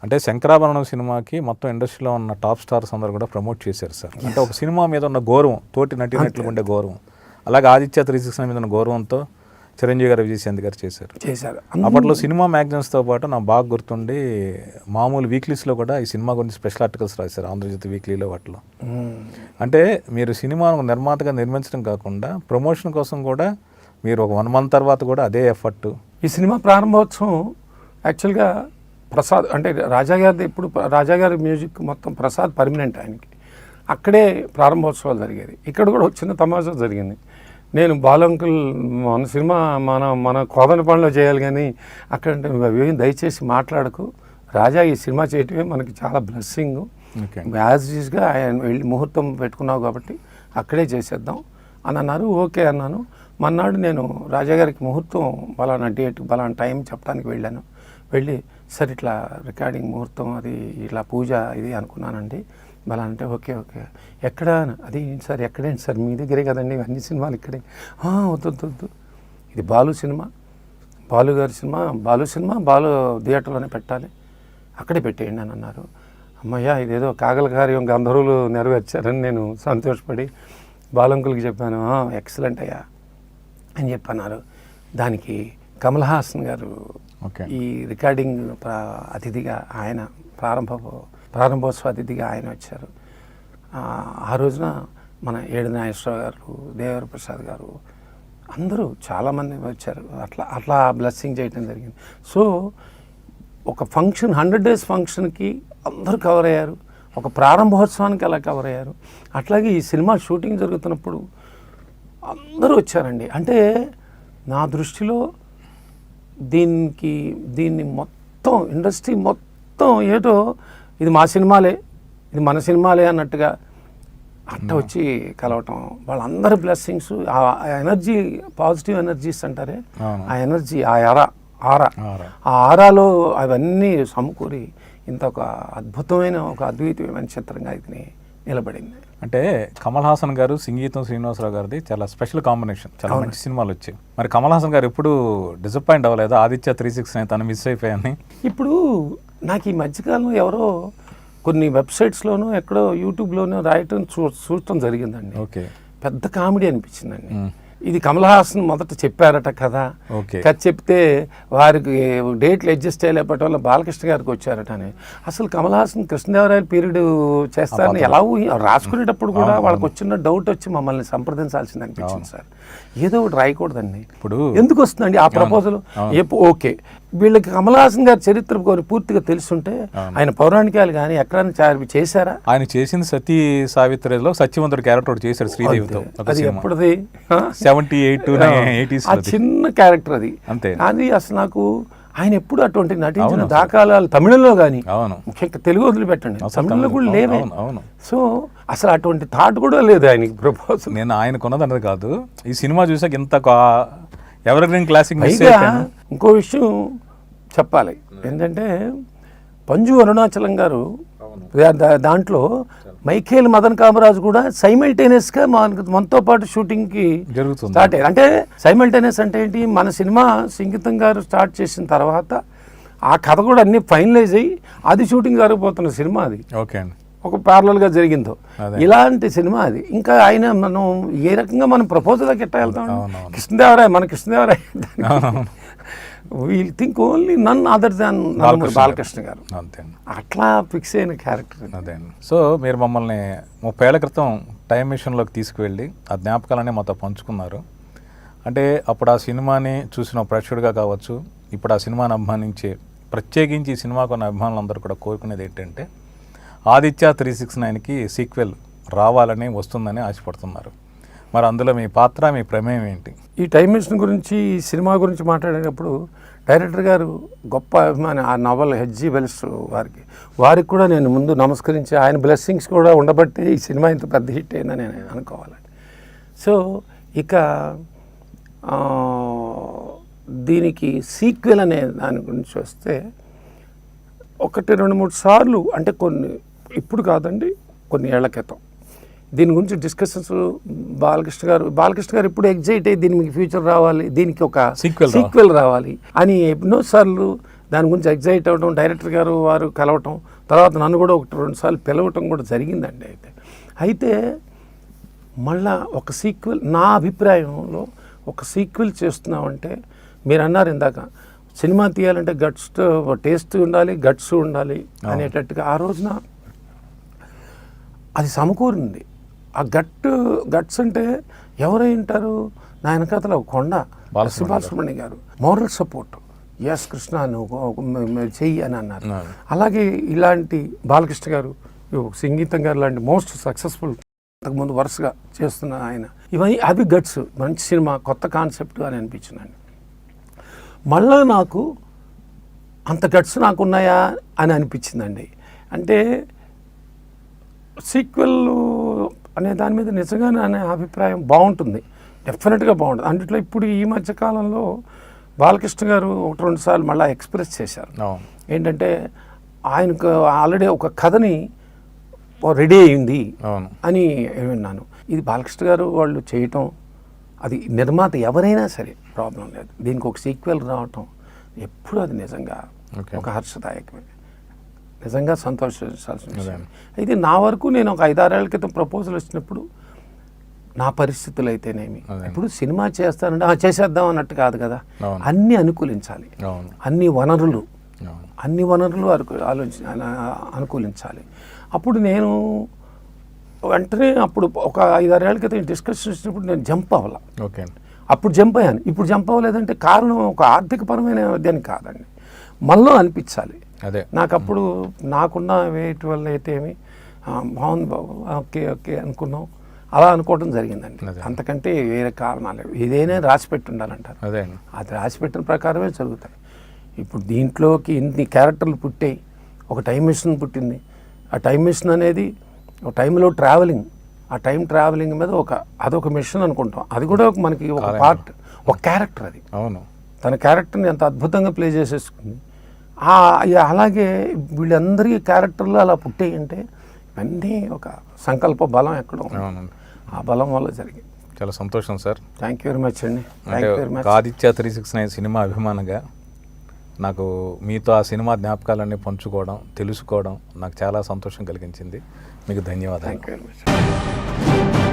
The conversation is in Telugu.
అంటే శంకరాభరణం సినిమాకి మొత్తం ఇండస్ట్రీలో ఉన్న టాప్ స్టార్స్ అందరూ కూడా ప్రమోట్ చేశారు సార్. అంటే ఒక సినిమా మీద ఉన్న గౌరవం, తోటి నటినట్లు ఉండే గౌరవం, అలాగే ఆదిత్య 369 మీద ఉన్న గౌరవంతో చిరంజీవి గారు, విజయశాంతి గారు చేశారు. అప్పట్లో సినిమా మ్యాగజైన్స్తో పాటు నాకు బాగా గుర్తుండి మామూలు వీక్లీస్లో కూడా ఈ సినిమా గురించి స్పెషల్ ఆర్టికల్స్ రాశారు, ఆంధ్రజ్యోతి వీక్లీలో వాటిలో. అంటే మీరు సినిమాను నిర్మాతగా నిర్మించడం కాకుండా ప్రమోషన్ కోసం కూడా మీరు ఒక 1 month తర్వాత కూడా అదే ఎఫర్ట్. ఈ సినిమా ప్రారంభోత్సవం యాక్చువల్గా ప్రసాద్ అంటే రాజాగారి, ఇప్పుడు రాజాగారి మ్యూజిక్ మొత్తం ప్రసాద్ పర్మనెంట్ ఆయనకి, అక్కడే ప్రారంభోత్సవాలు జరిగేది. ఇక్కడ కూడా చిన్న తమాషా జరిగింది. నేను బాలంకుల్ మన సినిమా మన కోదనపల్లిలో చేయాలి కానీ అక్కడ అవేం దయచేసి మాట్లాడకు, రాజా ఈ సినిమా చేయటమే మనకి చాలా బ్లెస్సింగ్, యాజ్ ఈజ్గా ఆయన వెళ్ళి ముహూర్తం పెట్టుకున్నావు కాబట్టి అక్కడే చేసేద్దాం అని అన్నారు. ఓకే అన్నాను. మన్నాడు నేను రాజాగారికి ముహూర్తం బలానా డేట్ బలానా టైం చెప్పడానికి వెళ్ళాను. వెళ్ళి సార్ ఇట్లా రికార్డింగ్ ముహూర్తం అది ఇట్లా పూజ ఇది అనుకున్నానండి బలా అంటే ఓకే ఎక్కడ అది సార్ ఎక్కడేంటి సార్ మీ దగ్గరే కదండి అన్ని సినిమాలు ఇక్కడే. వద్దు ఇది బాలు సినిమా, బాలు గారి సినిమా, బాలు థియేటర్లోనే పెట్టాలి, అక్కడే పెట్టేయండి అని అన్నారు. అమ్మయ్య ఇదేదో కాగల కార్యం గంధర్వులు నెరవేర్చారని నేను సంతోషపడి బాలంకులకి చెప్పాను. ఎక్సలెంట్ అయ్యా అని చెప్పన్నారు. దానికి కమల్ హాసన్ గారు ఈ రికార్డింగ్ అతిథిగా ఆయన ప్రారంభోత్సవ అతిథిగా ఆయన వచ్చారు. ఆ రోజున మన ఏడు నాగేశ్వరరావు గారు, దేవర ప్రసాద్ గారు అందరూ చాలామంది వచ్చారు. అట్లా బ్లెస్సింగ్ చేయడం జరిగింది. సో ఒక ఫంక్షన్ 100 days ఫంక్షన్కి అందరూ కవర్ అయ్యారు, ఒక ప్రారంభోత్సవానికి అలా కవర్ అయ్యారు. అట్లాగే ఈ సినిమా షూటింగ్ జరుగుతున్నప్పుడు అందరూ వచ్చారండి. అంటే నా దృష్టిలో దీన్ని మొత్తం ఇండస్ట్రీ మొత్తం ఏదో ఇది మా సినిమాలే, ఇది మన సినిమాలే అన్నట్టుగా అట్ట వచ్చి కలవటం, వాళ్ళందరి బ్లెస్సింగ్స్, ఆ ఎనర్జీ, పాజిటివ్ ఎనర్జీస్ అంటారే, ఆ ఎనర్జీ, ఆ ఆరాలో అవన్నీ సమకూరి ఇంత ఒక అద్భుతమైన ఒక అద్వితీయమైన చిత్రంగా ఇది నిలబడింది. అంటే కమల్ హాసన్ గారు, సంగీతం శ్రీనివాసరావు గారిది చాలా స్పెషల్ కాంబినేషన్, చాలా మంచి సినిమాలు వచ్చాయి. మరి కమల్ హాసన్ గారు ఎప్పుడు డిసప్పాయింట్ అవ్వలేదు ఆదిత్య 369 తను మిస్ అయిపోయాని? ఇప్పుడు నాకు ఈ మధ్యకాలంలో ఎవరో కొన్ని వెబ్సైట్స్లోనూ ఎక్కడో యూట్యూబ్లోనూ రాయటం చూడటం జరిగిందండి. ఓకే, పెద్ద కామెడీ అనిపించిందండి. ఇది కమల్ హాసన్ మొదట చెప్పారట కదా, చెప్తే వారికి డేట్లు అడ్జస్ట్ చేయలేపటి వల్ల బాలకృష్ణ గారికి వచ్చారట అని. అసలు కమల్ హాసన్ కృష్ణదేవరాయల పీరియడ్ చేస్తారని ఎలా రాసుకునేటప్పుడు కూడా వాళ్ళకి వచ్చిన డౌట్ వచ్చి మమ్మల్ని సంప్రదించాల్సింది అనిపించింది సార్. ఏదో ఒకటి రాయకూడదండి, ఇప్పుడు ఎందుకు వస్తుందండి ఆ ప్రపోజల్? ఓకే, వీళ్ళకి కమల్ హాసన్ గారి చరిత్ర పూర్తిగా తెలుసుంటే ఆయన పౌరాణికాలు కానీ ఎక్కడైనా చేశారా? ఆయన చేసింది సతీ సావిత్రిలో సత్యవంతుడు క్యారెక్టర్ చేశారు శ్రీదేవితో. అది ఎప్పటిది? 78, 80s చిన్న క్యారెక్టర్ అది. అంతే. అది అసలు నాకు ఆయన ఎప్పుడు అటువంటి నటించిన దాఖలాలు తమిళంలో కానీ, ముఖ్యంగా తెలుగు వదిలిపెట్టండి, తమిళంలో కూడా లేవే. సో అసలు అటువంటి థాట్ కూడా లేదు ఆయనకి ప్రపోజల్. నేను ఆయన కొన్నది అన్నది కాదు, ఈ సినిమా చూసాక ఇంత ఎవర్ గ్రీన్ క్లాసిక్. ఇంకో విషయం చెప్పాలి ఏంటంటే, పంజు అరుణాచలం గారు దాంట్లో మైఖేల్ మదన్ కామరాజు కూడా సైమల్టేనియస్గా మనతో పాటు షూటింగ్కి స్టార్ట్ అయ్యారు. అంటే సైమల్టేనియస్ అంటే ఏంటి, మన సినిమా సంగీతం గారు స్టార్ట్ చేసిన తర్వాత ఆ కథ కూడా అన్ని ఫైనలైజ్ అయ్యి అది షూటింగ్ జరగబోతున్న సినిమా అది. ఓకే అండి, ఒక ప్యారలల్గా జరిగిందో ఇలాంటి సినిమా అది. ఇంకా ఆయన మనం ఏ రకంగా మనం ప్రపోజల్కి ఎట్లా వెళ్తాం? Krishnadevaraya we'll think only none other than Balakrishna garu, అట్లా ఫిక్స్ అయిన క్యారెక్టర్ అదే. సో మీరు మమ్మల్ని 30 ఏళ్ల క్రితం టైం మిషన్లోకి తీసుకువెళ్ళి ఆ జ్ఞాపకాలనే మాతో పంచుకున్నారు. అంటే అప్పుడు ఆ సినిమాని చూసిన ప్రేక్షకుడిగా కావచ్చు, ఇప్పుడు ఆ సినిమాని అభిమానించే, ప్రత్యేకించి ఈ సినిమాకు ఉన్న అభిమానులందరూ కూడా కోరుకునేది ఏంటంటే ఆదిత్య 369కి సీక్వెల్ రావాలని, వస్తుందని ఆశపడుతున్నారు. మరి అందులో మీ పాత్ర, మీ ప్రమేయం ఏంటి? ఈ టైం మిషన్ గురించి, ఈ సినిమా గురించి మాట్లాడేటప్పుడు డైరెక్టర్ గారు గొప్ప అభిమాని, ఆ నవల్ హెచ్జి వెల్స్ వారికి కూడా నేను ముందు నమస్కరించి, ఆయన బ్లెస్సింగ్స్ కూడా ఉండబట్టి ఈ సినిమా ఇంత పెద్ద హిట్ అయిందని నేను అనుకోవాలండి. సో ఇక దీనికి సీక్వెల్ అనే దాని గురించి వస్తే 1, 2, 3 సార్లు, అంటే కొన్ని ఇప్పుడు కాదండి, కొన్ని ఏళ్ల క్రితం దీని గురించి డిస్కషన్స్ బాలకృష్ణ గారు ఇప్పుడు ఎగ్జైట్ అయ్యి దీనికి ఫ్యూచర్ రావాలి, దీనికి ఒక సీక్వెల్ రావాలి అని ఎన్నోసార్లు దాని గురించి ఎగ్జైట్ అవ్వడం, డైరెక్టర్ గారు వారు కలవటం, తర్వాత నన్ను కూడా 1-2 సార్లు పిలవటం కూడా జరిగిందండి. అయితే మళ్ళా ఒక సీక్వెల్, నా అభిప్రాయంలో ఒక సీక్వెల్ చేస్తున్నామంటే, మీరు అన్నారు ఇందాక సినిమా తీయాలంటే టేస్ట్ ఉండాలి, గట్స్ ఉండాలి అనేటట్టుగా ఆ రోజున అది సమకూరింది. ఆ గట్స్ అంటే ఎవరై ఉంటారు, నా వెనకాతల కొండ బాలసుబ్రహ్మణ్య గారు మోరల్ సపోర్ట్, ఎస్ కృష్ణ నువ్వు చెయ్యి అని అన్నారు. అలాగే ఇలాంటి బాలకృష్ణ గారు, సంగీతం గారు లాంటి మోస్ట్ సక్సెస్ఫుల్ అంతకుముందు వరుసగా చేస్తున్న ఆయన, ఇవన్నీ అవి గట్స్, మంచి సినిమా, కొత్త కాన్సెప్ట్ అని అనిపించిందండి. మళ్ళా నాకు అంత గట్స్ నాకున్నాయా అని అనిపించిందండి. అంటే సీక్వెల్ అనే దాని మీద నిజంగానే అనే అభిప్రాయం బాగుంటుంది, డెఫినెట్గా బాగుంటుంది. అందులో ఇప్పుడు ఈ మధ్య కాలంలో బాలకృష్ణ గారు 1-2 సార్లు మళ్ళీ ఎక్స్ప్రెస్ చేశారు. ఏంటంటే ఆయనకు ఆల్రెడీ ఒక కథని రెడీ అయింది అని విన్నాను. ఇది బాలకృష్ణ గారు వాళ్ళు చేయటం, అది నిర్మాత ఎవరైనా సరే ప్రాబ్లం లేదు, దీనికి ఒక సీక్వెల్ రావటం ఎప్పుడు అది నిజంగా ఒక హర్షదాయకమే, నిజంగా సంతోషించాల్సిన విషయం. అయితే నా వరకు నేను ఒక 5-6 ఏళ్ల క్రితం ప్రపోజల్ వచ్చినప్పుడు నా పరిస్థితులు అయితేనేమి, ఇప్పుడు సినిమా చేస్తానంటే చేసేద్దాం అన్నట్టు కాదు కదా, అన్నీ అనుకూలించాలి, అన్ని వనరులు అనుకూలించాలి. అప్పుడు నేను వెంటనే అప్పుడు ఒక 5-6 ఏళ్ల క్రితం డిస్కషన్ వచ్చినప్పుడు నేను జంప్ అవ్వాల. అప్పుడు జంప్ అయ్యాను, ఇప్పుడు జంప్ అవ్వలేదంటే కారణం ఒక ఆర్థికపరమైన దాన్ని కాదండి, మనలో అనిపించాలి. నాకు అప్పుడు నాకున్న వేటి వల్ల అయితే ఏమి బాగుంది బాబు, ఓకే ఓకే అనుకున్నాం, అలా అనుకోవడం జరిగిందండి. అంతకంటే వేరే కారణాలు ఏదైనా రాసిపెట్టి ఉండాలంటారు, అది రాసిపెట్టిన ప్రకారమే జరుగుతాయి. ఇప్పుడు దీంట్లోకి ఇన్ని క్యారెక్టర్లు పుట్టాయి, ఒక టైం మిషన్ పుట్టింది. ఆ టైం మిషన్ అనేది ఒక టైంలో ట్రావెలింగ్, ఆ టైం ట్రావెలింగ్ మీద అదొక మిషన్ అనుకుంటాం, అది కూడా మనకి ఒక పార్ట్, ఒక క్యారెక్టర్. అది తన క్యారెక్టర్ని ఎంత అద్భుతంగా ప్లే చేసేసుకుంది. అలాగే వీళ్ళందరి క్యారెక్టర్లు అలా పుట్టాయి అంటే ఇవన్నీ ఒక సంకల్ప బలం ఎక్కడో, ఆ బలం వల్ల జరిగింది. చాలా సంతోషం sir. Thank you very much అండి. ఆదిత్య 369 సినిమా అభిమానిగా నాకు మీతో ఆ సినిమా జ్ఞాపకాలన్నీ పంచుకోవడం, తెలుసుకోవడం నాకు చాలా సంతోషం కలిగించింది. మీకు ధన్యవాదాలు. Thank you very much.